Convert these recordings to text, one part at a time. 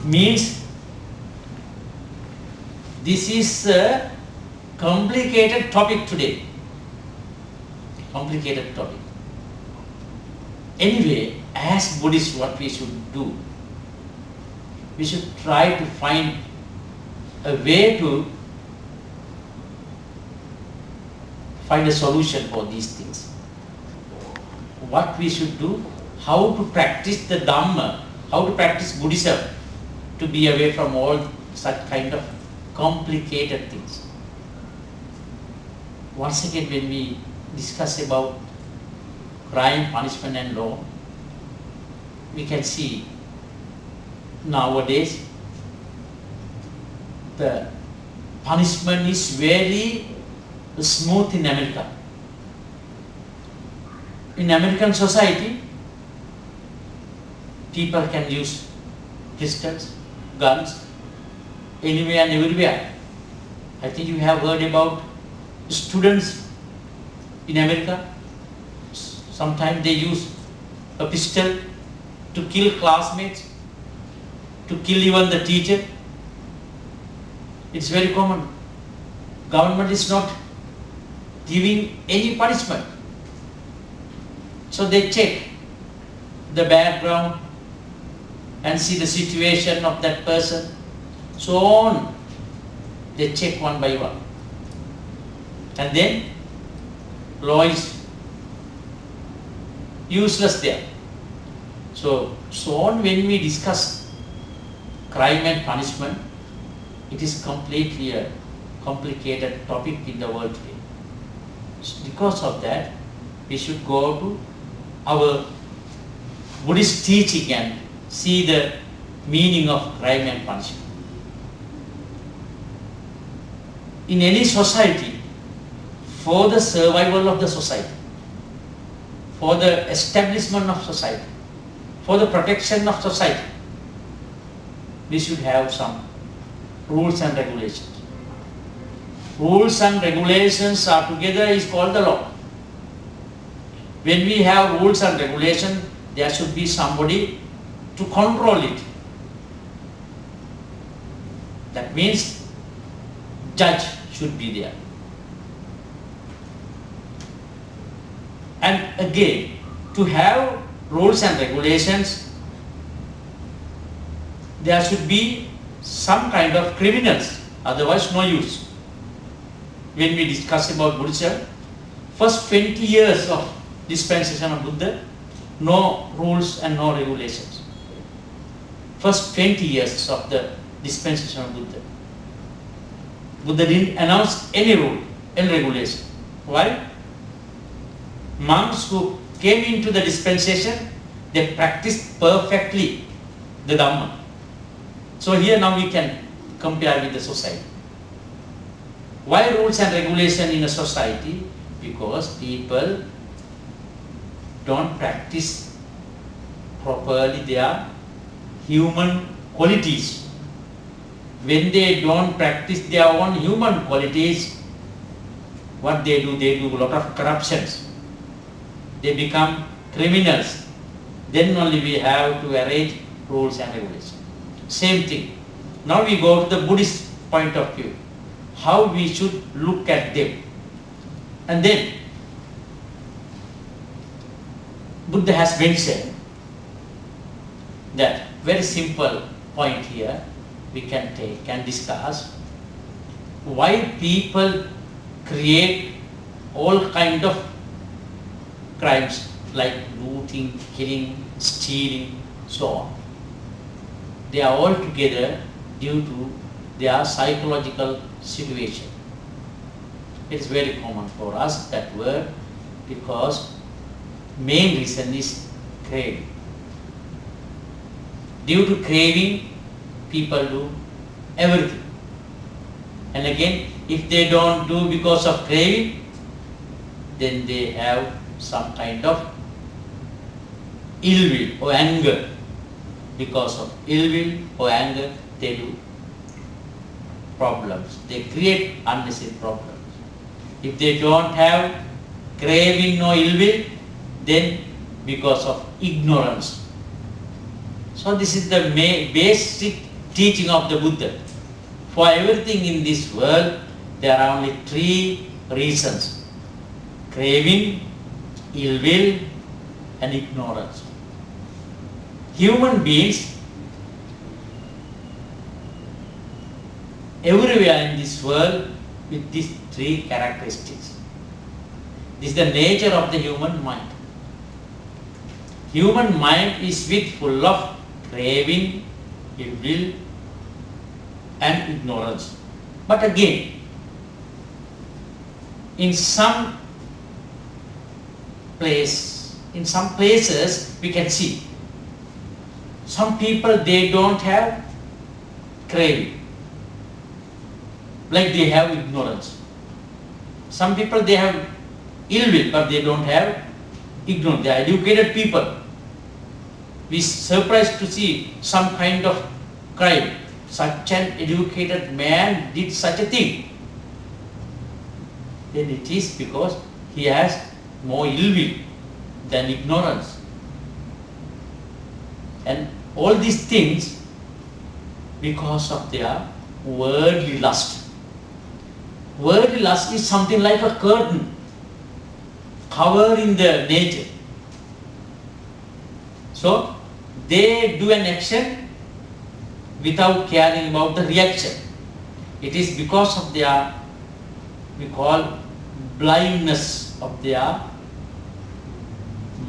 Means this is a complicated topic today. Complicated topic. Anyway, as Buddhists, what we should do, we should try to find a way to find a solution for these things. What we should do, how to practice the Dhamma, how to practice Buddhism to be away from all such kind of complicated things. Once again, when we discuss about crime, punishment and law, we can see nowadays the punishment is very smooth in America. In American society, people can use pistols, guns, anywhere and everywhere. I think you have heard about students in America. Sometimes they use a pistol to kill classmates, to kill even the teacher. It's very common. Government is not giving any punishment. So they check the background and see the situation of that person. So on, they check one by one. And then law is useless there. So on, when we discuss crime and punishment, it is completely a complicated topic in the world today. So because of that, we should go to our Buddhist teaching and see the meaning of crime and punishment. In any society, for the survival of the society, for the establishment of society, for the protection of society, we should have some rules and regulations. Rules and regulations are together is called the law. When we have rules and regulations, there should be somebody to control it. That means judge should be there. And again, to have rules and regulations, there should be some kind of criminals, otherwise no use. When we discuss about Buddhism, first 20 years of dispensation of Buddha, no rules and no regulations. First 20 years of the dispensation of Buddha, Buddha didn't announce any rule and regulation. Why? Monks who came into the dispensation, they practiced perfectly the Dhamma. So here now we can compare with the society. Why rules and regulation in a society? Because people don't practice properly their human qualities. When they don't practice their own human qualities, what they do a lot of corruptions. They become criminals. Then only we have to arrange rules and regulations. Same thing. Now we go to the Buddhist point of view. How we should look at them. And then Buddha has mentioned that very simple point here we can take and discuss why people create all kind of crimes like looting, killing, stealing, so on. They are all together due to their psychological situation. It is very common for us, that word, because main reason is craving. Due to craving, people do everything. And again, if they don't do because of craving, then they have some kind of ill will or anger. Because of ill will or anger, they do problems. They create unnecessary problems. If they don't have craving or ill will, then because of ignorance. So this is the basic teaching of the Buddha. For everything in this world, there are only three reasons: craving, ill will, and ignorance. Human beings everywhere in this world with these three characteristics. This is the nature of the human mind. Human mind is full of craving, ill will, and ignorance. But again, in some places we can see some people, they don't have craving, like they have ignorance. Some people, they have ill will, but they don't have ignorance. They are educated people. We surprised to see some kind of crime. Such an educated man did such a thing. Then it is because he has more ill will than ignorance. And all these things because of their worldly lust. Worldly lust is something like a curtain covering the nature. So they do an action without caring about the reaction. It is because of their, we call, blindness of their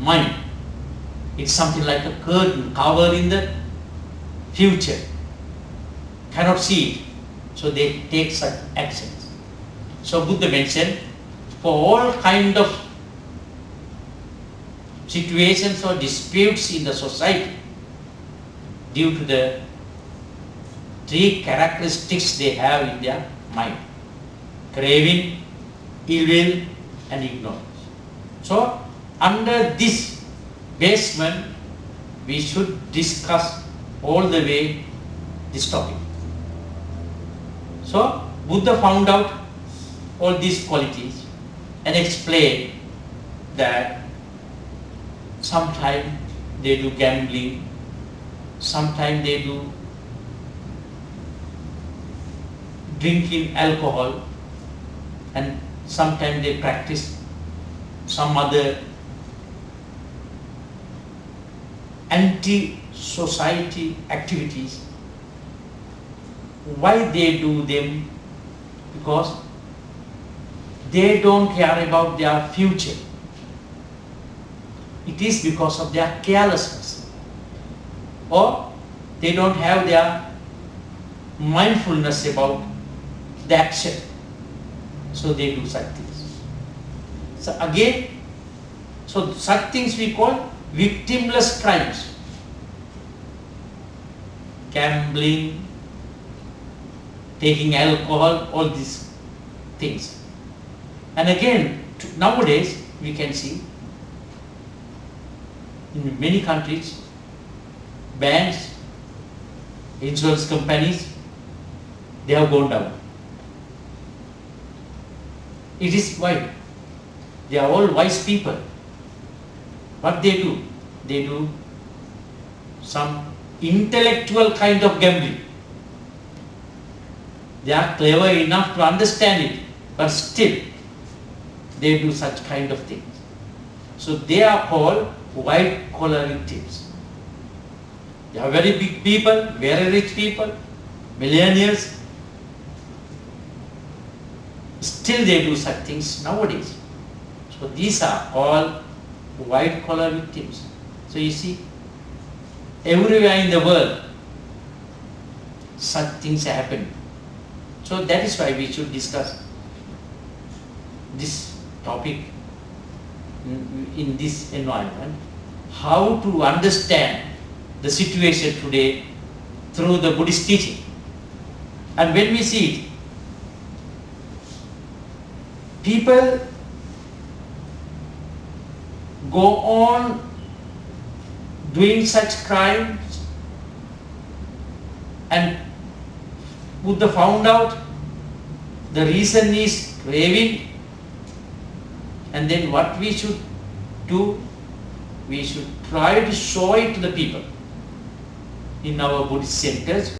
mind. It's something like a curtain covering the future. Cannot see it. So they take such actions. So Buddha mentioned, for all kind of situations or disputes in the society, due to the three characteristics they have in their mind: craving, ill will, and ignorance. So under this basement, we should discuss all the way this topic. So Buddha found out all these qualities and explained that sometimes they do gambling, sometimes they do drinking alcohol, and sometimes they practice some other anti-society activities. Why they do them? Because they don't care about their future. It is because of their carelessness, or they don't have their mindfulness about the action. So they do such things. So again, so such things we call victimless crimes. Gambling, taking alcohol, all these things. And again, nowadays we can see in many countries, banks, insurance companies, they have gone down. It is why? They are all wise people. What they do? They do some intellectual kind of gambling. They are clever enough to understand it, but still they do such kind of things. So they are called white collar victims. They are very big people, very rich people, millionaires. Still they do such things nowadays. So these are all white collar victims. So you see, everywhere in the world, such things happen. So that is why we should discuss this topic in this environment, how to understand the situation today through the Buddhist teaching. And when we see it, people go on doing such crimes, and Buddha found out the reason is craving. And then what we should do, we should try to show it to the people in our Buddhist centers.